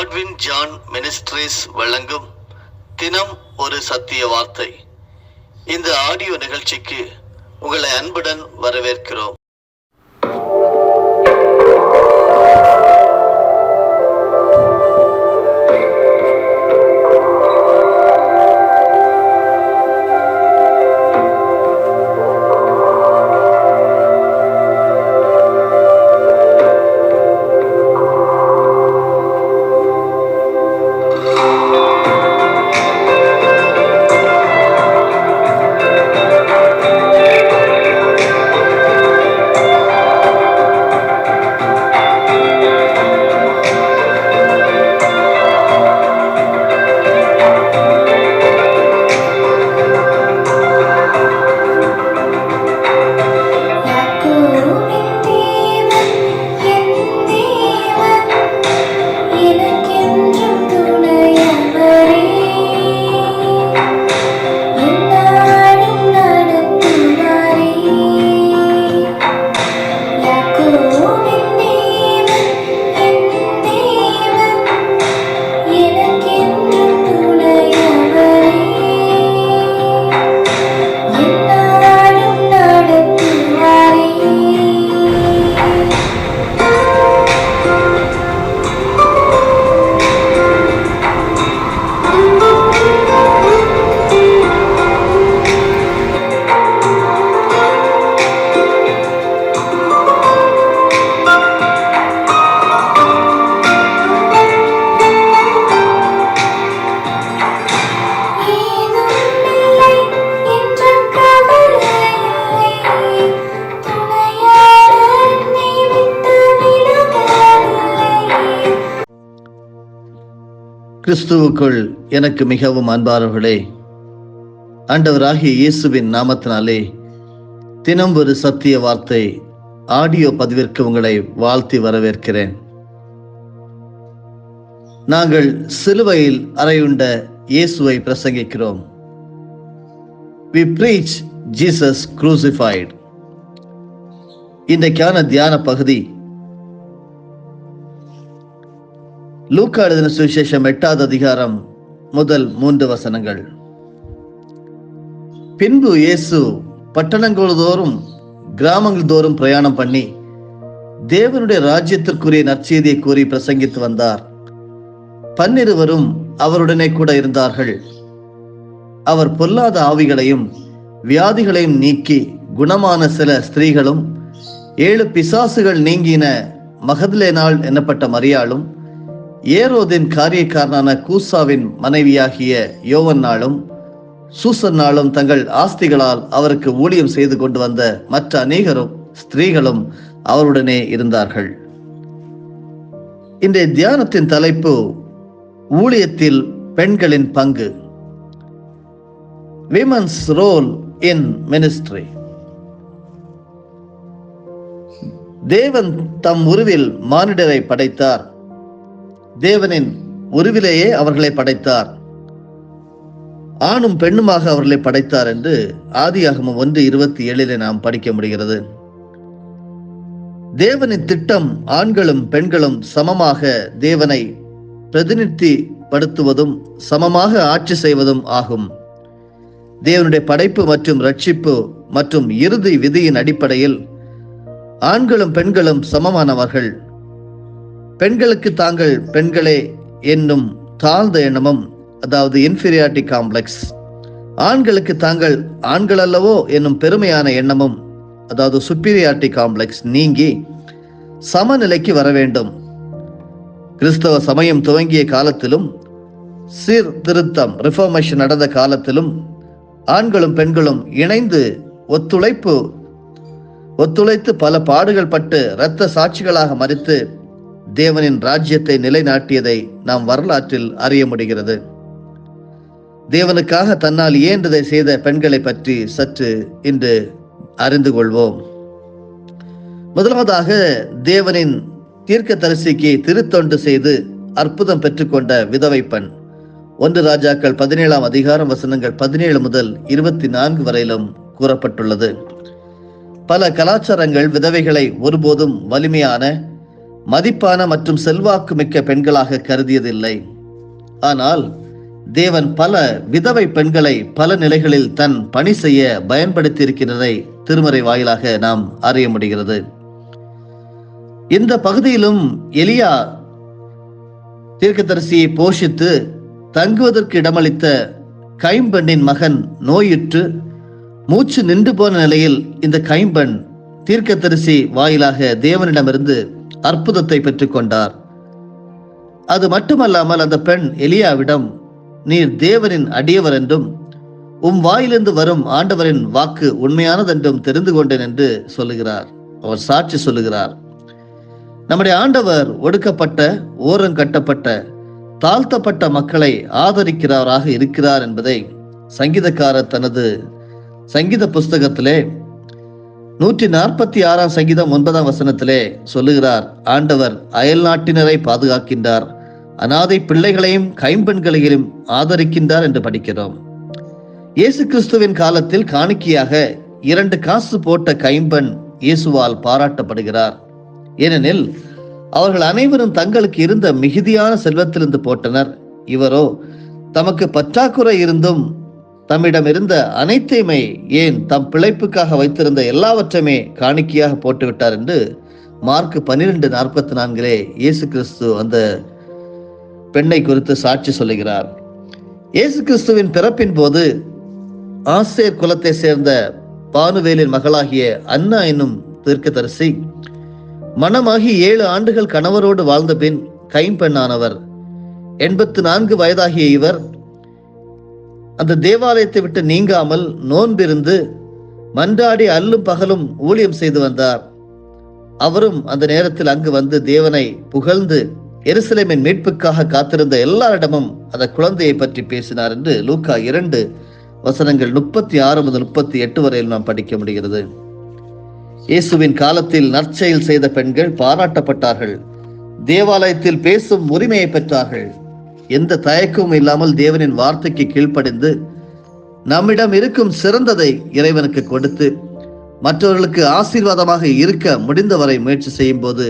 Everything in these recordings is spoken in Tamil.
காட்வின் ஜான் மினிஸ்ட்ரீஸ் வழங்கும் தினம் ஒரு சத்திய வார்த்தை. இந்த ஆடியோ நிகழ்ச்சிக்கு உங்களை அன்புடன் வரவேற்கிறோம். கிறிஸ்துவுக்குள் எனக்கு மிகவும் அன்பானவர்களே, ஆண்டவராகிய இயேசுவின் நாமத்தினாலே தினம் ஒரு சத்திய வார்த்தை ஆடியோ பதிவிற்கு உங்களை வாழ்த்தி வரவேற்கிறேன். நாங்கள் சிலுவையில் அறையுண்ட இயேசுவை பிரசங்கிக்கிறோம். We preach Jesus crucified. இன்றைக்கான தியான பகுதி லூக்கா எழுதின சுவிசேஷம் 8வது அதிகாரம் முதல் 3 வசனங்கள். பின்பு இயேசு பட்டணங்கள் தோறும் கிராமங்கள் தோறும் பிரயாணம் பண்ணி தேவனுடைய ராஜ்யத்திற்குரிய நற்செய்தியை கூறி பிரசங்கித்து வந்தார். 12 அவருடனே கூட இருந்தார்கள். அவர் பொல்லாத ஆவிகளையும் வியாதிகளையும் நீக்கி குணமான சில ஸ்திரீகளும் 7 பிசாசுகள் நீங்கின மகதலேனாள் என்னப்பட்ட மரியாளும் ஏரோதின் காரியக்காரனான கூசாவின் மனைவியாகிய யோவன்னாளும் சூசன்னாளும் தங்கள் ஆஸ்திகளால் அவருக்கு ஊழியம் செய்து கொண்டு வந்த மற்ற அநேகரும் ஸ்திரீகளும் அவருடனே இருந்தார்கள். இந்த தியானத்தின் தலைப்பு ஊழியத்தில் பெண்களின் பங்கு, விமன்ஸ் ரோல் இன் மினிஸ்ட்ரி. தேவன் தம் உருவில் மானிடரை படைத்தார். தேவனின் உருவிலேயே அவர்களை படைத்தார். ஆணும் பெண்ணுமாக அவர்களை படைத்தார் என்று ஆதியாகமம் 1:27 நாம் படிக்க முடிகிறது. தேவனின் திட்டம் ஆண்களும் பெண்களும் சமமாக தேவனை பிரதிநிதிப்படுத்துவதும் சமமாக ஆட்சி செய்வதும் ஆகும். தேவனுடைய படைப்பு மற்றும் ரட்சிப்பு மற்றும் இறுதி விதியின் அடிப்படையில் ஆண்களும் பெண்களும் சமமானவர்கள். பெண்களுக்கு தாங்கள் பெண்களே என்னும் தாழ்ந்த எண்ணமும், அதாவது இன்ஃபீரியாரிட்டி காம்ப்ளெக்ஸ், ஆண்களுக்கு தாங்கள் ஆண்கள் அல்லவோ என்னும் பெருமையான எண்ணமும், அதாவது சுப்பீரியாரிட்டி காம்ப்ளெக்ஸ் நீங்கி சமநிலைக்கு வர வேண்டும். கிறிஸ்தவ சமயம் துவங்கிய காலத்திலும் சீர்திருத்தம் ரிஃபார்மேஷன் நடந்த காலத்திலும் ஆண்களும் பெண்களும் இணைந்து ஒத்துழைத்து பல பாடுகள் பட்டு இரத்த சாட்சிகளாக மரித்து தேவனின் ராஜ்யத்தை நிலைநாட்டியதை நாம் வரலாற்றில் அறிய முடிகிறது. தேவனுக்காக தன்னால் இயன்றதை செய்த பெண்களை பற்றி சற்று இன்று அறிந்து கொள்வோம். முதலாவதாக தேவனின் தீர்க்கதரிசிக்கு திருத்தொண்டு செய்து அற்புதம் பெற்றுக்கொண்ட விதவை பெண். 1 ராஜாக்கள் 17ஆம் அதிகாரம் வசனங்கள் 17 முதல் 24 வரையிலும் கூறப்பட்டுள்ளது. பல கலாச்சாரங்கள் விதவைகளை ஒருபோதும் வலிமையான மதிப்பான மற்றும் செல்வாக்கு மிக்க பெண்களாக கருதியதில்லை. ஆனால் தேவன் பல விதவை பெண்களை பல நிலைகளில் தன் பணி செய்ய பயன்படுத்தி இருக்கின்றதை திருமறை வாயிலாக நாம் அறிய முடிகிறது. இந்த பகுதியிலும் எலியா தீர்க்கதரிசியை போஷித்து தங்குவதற்கு இடமளித்த கைம்பெண்ணின் மகன் நோயுற்று மூச்சு நின்று போன நிலையில் இந்த கைம்பெண் தீர்க்கதரிசி வாயிலாக தேவனிடமிருந்து அற்புதத்தை பெற்றுக்கொண்டார். அது மட்டுமல்லாமல் அந்த பெண் எலியாவிடம், நீர் தேவனின் அடியவர் என்றும் உம் வாயிலிருந்து வரும் ஆண்டவரின் வாக்கு உண்மையானதென்றும் தெரிந்து கொண்டேன் என்று சொல்லுகிறார். அவர் சாட்சி சொல்லுகிறார். நம்முடைய ஆண்டவர் ஒடுக்கப்பட்ட, ஓரங்கட்டப்பட்ட, தாழ்த்தப்பட்ட மக்களை ஆதரிக்கிறவராக இருக்கிறார் என்பதை சங்கீதக்காரர் தனது சங்கீத புஸ்தகத்திலே 146 சங்கீதம் 9 வசனத்திலே சொல்லுகிறார். ஆண்டவர் அயல் நாட்டினரை பாதுகாக்கின்றார், அனாதை பிள்ளைகளையும் கைம்பெண்களையும் ஆதரிக்கின்றார் என்று படிக்கிறோம். இயேசு கிறிஸ்துவின் காலத்தில் காணிக்கையாக 2 காசு போட்ட கைம்பெண் இயேசுவால் பாராட்டப்படுகிறார். ஏனெனில் அவர்கள் அனைவரும் தங்களுக்கு இருந்த மிகுதியான செல்வத்திலிருந்து போட்டனர். இவரோ தமக்கு பற்றாக்குறை இருந்தும் தம்மிடம் இருந்த அனைத்தையுமே, ஏன் தம் பிழைப்புக்காக வைத்திருந்த எல்லாவற்றையுமே காணிக்கையாக போட்டுவிட்டார் என்று மார்க் 12:44 இயேசு கிறிஸ்து அந்த பெண்ணை குறித்து சாட்சி சொல்லுகிறார். இயேசு கிறிஸ்துவின் பிறப்பின் போது ஆசேர் குலத்தை சேர்ந்த பானுவேலின் மகளாகிய அன்னா என்னும் தீர்க்கதரிசி மணமாகி 7 ஆண்டுகள் கணவரோடு வாழ்ந்த பின் கைம்பெண்ணானவர். 84 வயதாகிய இவர் அந்த தேவாலயத்தை விட்டு நீங்காமல் நோன்பிருந்து மன்றாடி அல்லும் பகலும் ஊழியம் செய்து வந்தார். அவரும் அந்த நேரத்தில் அங்கு வந்து தேவனை புகழ்ந்து எருசலேமின் மீட்புக்காக காத்திருந்த எல்லாரிடமும் அந்த குழந்தையை பற்றி பேசினார் என்று லூக்கா 2 வசனங்கள் 36 முதல் 38 வரையில் நாம் படிக்க முடிகிறது. இயேசுவின் காலத்தில் நற்செயல் செய்த பெண்கள் பாராட்டப்பட்டார்கள். தேவாலயத்தில் பேசும் உரிமையை பெற்றார்கள். எந்த தயக்கமும் இல்லாமல் தேவனின் வார்த்தைக்கு கீழ்ப்படிந்து நம்மிடம் இருக்கும் சிறந்ததை இறைவனுக்கு கொடுத்து மற்றவர்களுக்கு ஆசீர்வாதமாக இருக்க முடிந்தவரை முயற்சி செய்யும் போது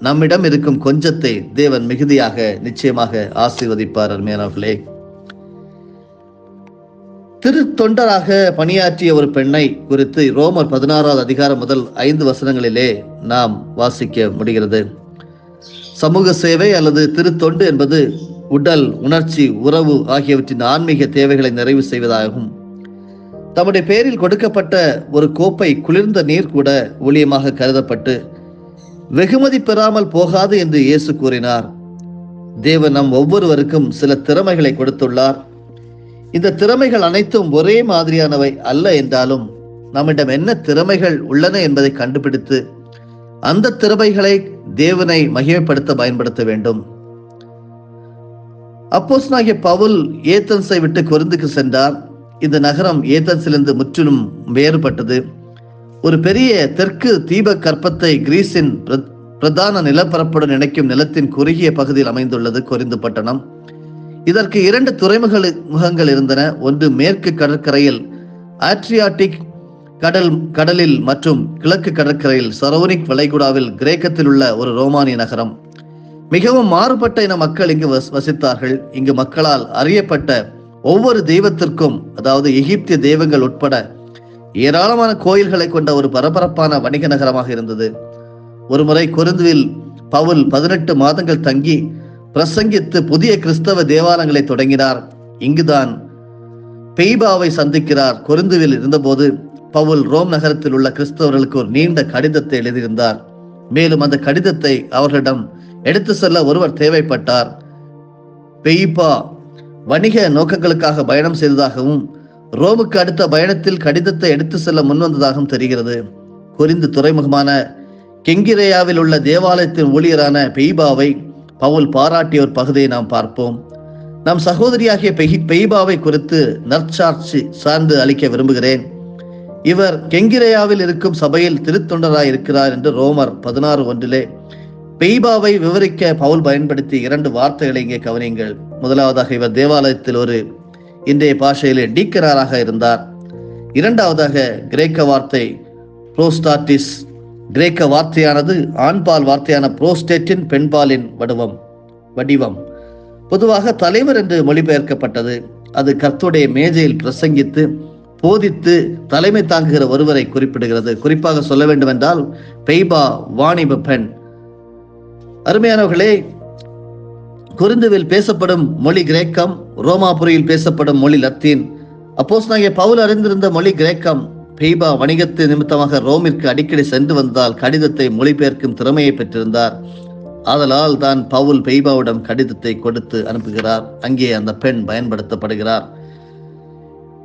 நம்மிடம் இருக்கும் கொஞ்சத்தை தேவன் மிகுதியாக நிச்சயமாக ஆசீர்வதிப்பார். அருமையானவர்களே, திருத்தொண்டராக பணியாற்றிய ஒரு பெண்ணை குறித்து ரோமர் 16 அதிகாரம் முதல் 5 வசனங்களிலே நாம் வாசிக்க முடிகிறது. சமூக சேவை அல்லது திருத்தொண்டு என்பது உடல், உணர்ச்சி, உறவு ஆகியவற்றின் ஆன்மீக தேவைகளை நிறைவு செய்வதாகும். தம்முடைய பேரில் கொடுக்கப்பட்ட ஒரு கோப்பை குளிர்ந்த நீர் கூட ஊழியமாக கருதப்பட்டு வெகுமதி பெறாமல் போகாது என்று இயேசு கூறினார். தேவன் நம் ஒவ்வொருவருக்கும் சில திறமைகளை கொடுத்துள்ளார். இந்த திறமைகள் அனைத்தும் ஒரே மாதிரியானவை அல்ல என்றாலும் நம்மிடம் என்ன திறமைகள் உள்ளன என்பதை கண்டுபிடித்து அந்த திறமைகளை தேவனை மகிமைப்படுத்த பயன்படுத்த வேண்டும். அப்போஸ்தலனாகிய பவுல் ஏதென்ஸை விட்டு கொரிந்துக்கு சென்றார். இந்த நகரம் ஏதென்ஸிலிருந்து முற்றிலும் வேறுபட்டது. ஒரு பெரிய தெற்கு தீப கற்பத்தை கிரீஸின் பிரதான நிலப்பரப்புடன் இணைக்கும் நிலத்தின் குறுகிய பகுதியில் அமைந்துள்ளது கொரிந்து பட்டணம். இதற்கு 2 துறைமுகங்கள் இருந்தன. ஒன்று மேற்கு கடற்கரையில் ஆட்ரியாட்டிக் கடலில் மற்றும் கிழக்கு கடற்கரையில் சரோனிக் வளைகுடாவில் கிரேக்கத்தில் உள்ள ஒரு ரோமானிய நகரம். மிகவும் மாறுபட்ட இன மக்கள் இங்கு வசித்தார்கள். இங்கு மக்களால் அறியப்பட்ட ஒவ்வொரு தெய்வத்திற்கும், அதாவது எகிப்திய தெய்வங்கள் உட்பட ஏராளமான கோயில்களை கொண்ட ஒரு பரபரப்பான வணிக நகரமாக இருந்தது. ஒருமுறை கொரிந்துவில் பவுல் 18 மாதங்கள் தங்கி பிரசங்கித்து புதிய கிறிஸ்தவ தேவாலயங்களை தொடங்கினார். இங்குதான் பெய்பாவை சந்திக்கிறார். கொரிந்துவில் இருந்தபோது பவுல் ரோம் நகரத்தில் உள்ள கிறிஸ்தவர்களுக்கு ஒரு நீண்ட கடிதத்தை எழுதியிருந்தார். மேலும் அந்த கடிதத்தை அவர்களிடம் எடுத்து செல்ல ஒருவர் தேவைப்பட்டார். பெய்பா வணிக நோக்கங்களுக்காக பயணம் செய்ததாகவும் ரோமுக்கு அடுத்த பயணத்தில் கடிதத்தை எடுத்து செல்ல முன்வந்ததாகவும் தெரிகிறது. கொரிந்து துறைமுகமான கெங்கிரேயாவில் உள்ள தேவாலயத்தின் ஊழியரான பெய்பாவை பவுல் பாராட்டிய ஒரு பகுதியை நாம் பார்ப்போம். நம் சகோதரியாகிய பெய்பாவை குறித்து நற்சாட்சி சார்ந்து அளிக்க விரும்புகிறேன். இவர் கெங்கிரேயாவில் இருக்கும் சபையில் திருத்தொண்டராய் இருக்கிறார் என்று ரோமர் 16:1 பெய்பாவை விவரிக்க பவுல் பயன்படுத்திய 2 வார்த்தைகளை இங்கே கவனியுங்கள். முதலாவதாக, இவர் தேவாலயத்தில் ஒரு இன்றைய பாஷையிலே டீக்கராக இருந்தார். இரண்டாவதாக, கிரேக்க வார்த்தை புரோஸ்டாட்டிஸ் கிரேக்க வார்த்தையானது ஆண்பால் வார்த்தையான புரோஸ்டேட்டின் பெண்பாலின் வடிவம். பொதுவாக தலைவர் என்று மொழிபெயர்க்கப்பட்டது. அது கர்த்தருடைய மேஜையில் பிரசங்கித்து போதித்து தலைமை தாங்குகிற ஒருவரை குறிப்பிடுகிறது. குறிப்பாக சொல்ல வேண்டும் என்றால் பெய்பா வாணிப பெண். அருமையானவர்களே, கொரிந்துவில் பேசப்படும் மொழி கிரேக்கம், ரோமாபுரியில் பேசப்படும் மொழி லத்தீன். அப்போஸ்தலனாகிய பவுல் அறிந்திருந்த மொழி கிரேக்கம். பெய்பா வணிகத்து நிமித்தமாக ரோமிற்கு அடிக்கடி சென்று வந்தால் கடிதத்தை மொழிபெயர்க்கும் திறமையை பெற்றிருந்தார். ஆதலால் தான் பவுல் பெய்பாவிடம் கடிதத்தை கொடுத்து அனுப்புகிறார். அங்கே அந்த பெண் பயன்படுத்தப்படுகிறார்.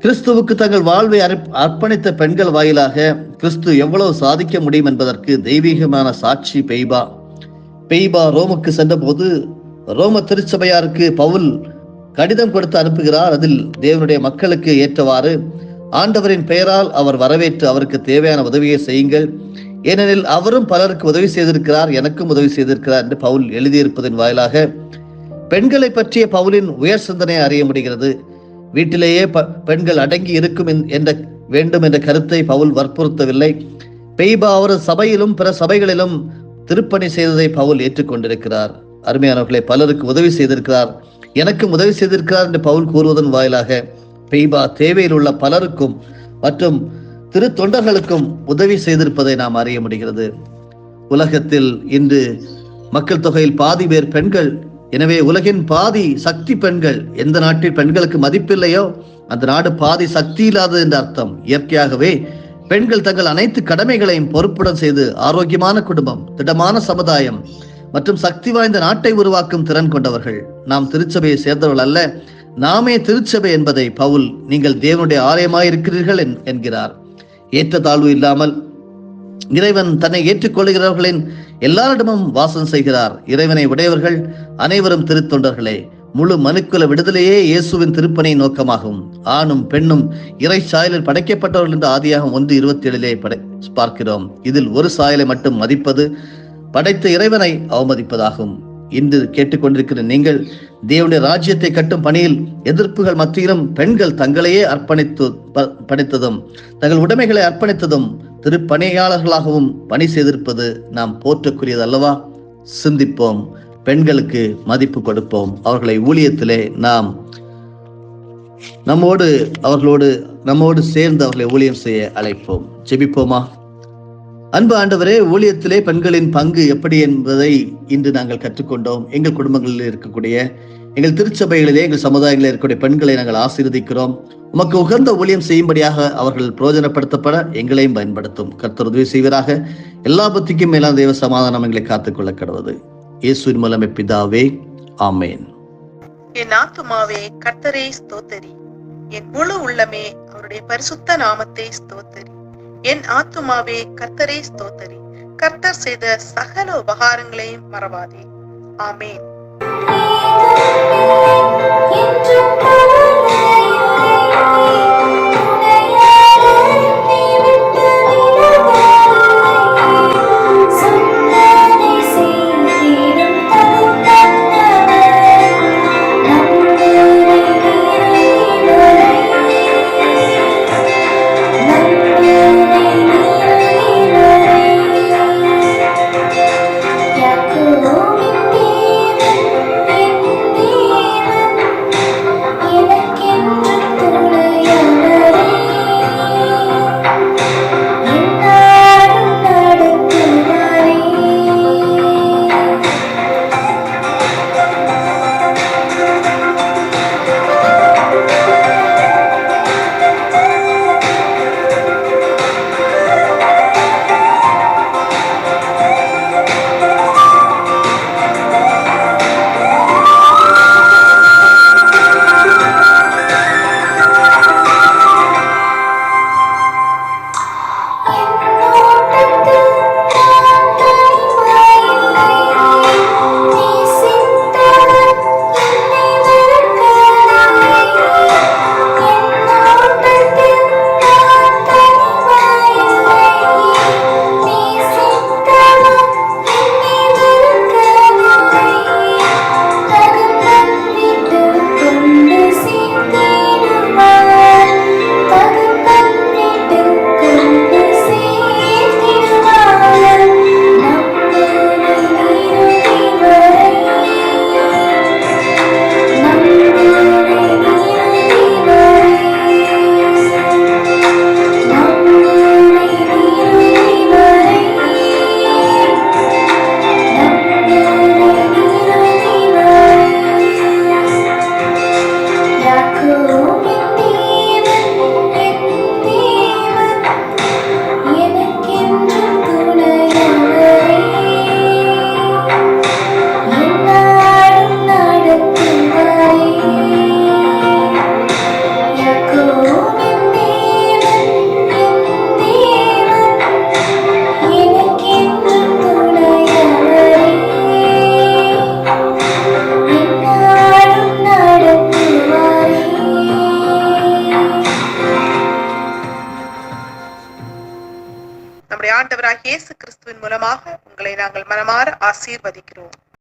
கிறிஸ்துவுக்கு தங்கள் வாழ்வை அர்ப்பணித்த பெண்கள் வாயிலாக கிறிஸ்து எவ்வளவு சாதிக்க முடியும் என்பதற்கு தெய்வீகமான சாட்சி பெய்பா. பெய்பா ரோமுக்கு சென்ற போது ரோம திருச்சபையாருக்கு பவுல் கடிதம் கொடுத்து அனுப்புகிறார். அதில் தேவனுடைய மக்களுக்கு ஏற்றவாறு ஆண்டவரின் பெயரால் அவர் வரவேற்று அவருக்கு தேவையான உதவியை செய்யுங்கள், ஏனெனில் அவரும் பலருக்கு உதவி செய்திருக்கிறார், எனக்கும் உதவி செய்திருக்கிறார் என்று பவுல் எழுதியிருப்பதன் வாயிலாக பெண்களை பற்றிய பவுலின் உயர் சிந்தனை அறிய முடிகிறது. வீட்டிலேயே பெண்கள் அடங்கி இருக்கும் வேண்டும் என்ற கருத்தை பவுல் வற்புறுத்தவில்லை. பெய்பா அவரது சபையிலும் பிற சபைகளிலும் திருப்பணி செய்ததை பவுல் ஏற்றுக்கொண்டிருக்கிறார். அருமையானவர்களை, பலருக்கு உதவி செய்திருக்கிறார், எனக்கும் உதவி செய்திருக்கிறார் என்று பவுல் கூறுவதன் வாயிலாக பெய்பா தேவையில் உள்ள பலருக்கும் மற்றும் திரு தொண்டர்களுக்கும் உதவி செய்திருப்பதை நாம் அறிய முடிகிறது. உலகத்தில் இன்று மக்கள் தொகையில் பாதி பேர் பெண்கள். எனவே உலகின் பாதி சக்தி பெண்கள். எந்த நாட்டில் பெண்களுக்கு மதிப்பில்லையோ அந்த நாடு பாதி சக்தி இல்லாதது என்று அர்த்தம். இயற்கையாகவே பெண்கள் தங்கள் அனைத்து கடமைகளையும் பொறுப்புடன் செய்து ஆரோக்கியமான குடும்பம், திடமான சமுதாயம் மற்றும் சக்தி வாய்ந்த நாட்டை உருவாக்கும் திறன் கொண்டவர்கள். நாம் திருச்சபையை சேர்ந்தவர்கள் அல்ல, நாமே திருச்சபை என்பதை பவுல் நீங்கள் தேவனுடைய ஆலயமாயிருக்கிறீர்கள் என்கிறார். ஏற்றத்தாழ்வு இல்லாமல் இறைவன் தன்னை ஏற்றுக்கொள்கிறவர்களின் எல்லாரிடமும் வாசம் செய்கிறார். இறைவனை உடையவர்கள் அனைவரும் திருத்தொண்டர்களே. முழு மனுக்குல விடுதலையே இயேசுவின் திருப்பணி நோக்கமாகும். ஆணும் பெண்ணும் இறை சாயலில் படைக்கப்பட்டவர்கள் என்று ஆதியாகமம் 1:27 பார்க்கிறோம். இதில் ஒரு சாயலை மட்டும் மதிப்பது படைத்த இறைவனை அவமதிப்பதாகும். இன்று கேட்டுக்கொண்டிருக்கிற நீங்கள் தேவனுடைய ராஜ்யத்தை கட்டும் பணியில் எதிர்ப்புகள் மத்தியிலும் பெண்கள் தங்களையே பணித்ததும் தங்கள் உடைமைகளை அர்ப்பணித்ததும் திருப்பணியாளர்களாகவும் பணி செய்திருப்பது நாம் போற்றக்கூடியது அல்லவா? சிந்திப்போம், பெண்களுக்கு மதிப்பு கொடுப்போம், அவர்களை ஊழியத்திலே நாம் நம்மோடு சேர்ந்து அவர்களை ஊழியம் செய்ய அழைப்போம். ஜெபிப்போமா? அன்பு ஆண்டவரே, ஊழியத்திலே பெண்களின் பங்கு எப்படி என்பதை இன்று நாங்கள் கற்றுக்கொண்டோம். எங்கள் குடும்பங்களில் இருக்கக்கூடிய, எங்கள் திருச்சபைகளிலே, எங்கள் சமுதாயங்களில் இருக்கக்கூடிய பெண்களை நாங்கள் ஆசீர்வதிக்கிறோம். உமக்கு உகந்த ஊழியம் செய்யும்படியாக அவர்கள் பிரயோஜனப்படுத்தப்பட எங்களையும் பயன்படுத்தும். கர்த்தர் உதவி செய்வராக. எல்லா பத்திக்கும் மேலான தேவ சமாதானம் எங்களை காத்துக்கொள்ள கடவுது. இயேசுவின் மூலமே பிதாவே, ஆமேன். என் ஆத்துமாவே கர்த்தரை ஸ்தோத்தரி, என் முழு உள்ளமே அவருடைய பரிசுத்த நாமத்தை ஸ்தோத்தரி. என் ஆத்துமாவே கர்த்தரை ஸ்தோத்தரி, கர்த்தர் செய்த சகல உபகாரங்களையும் மறவாதே. ஆமேன். Yakob இயேசு கிறிஸ்துவின் மூலமாக உங்களை நாங்கள் மனமாற ஆசீர்வதிக்கிறோம்.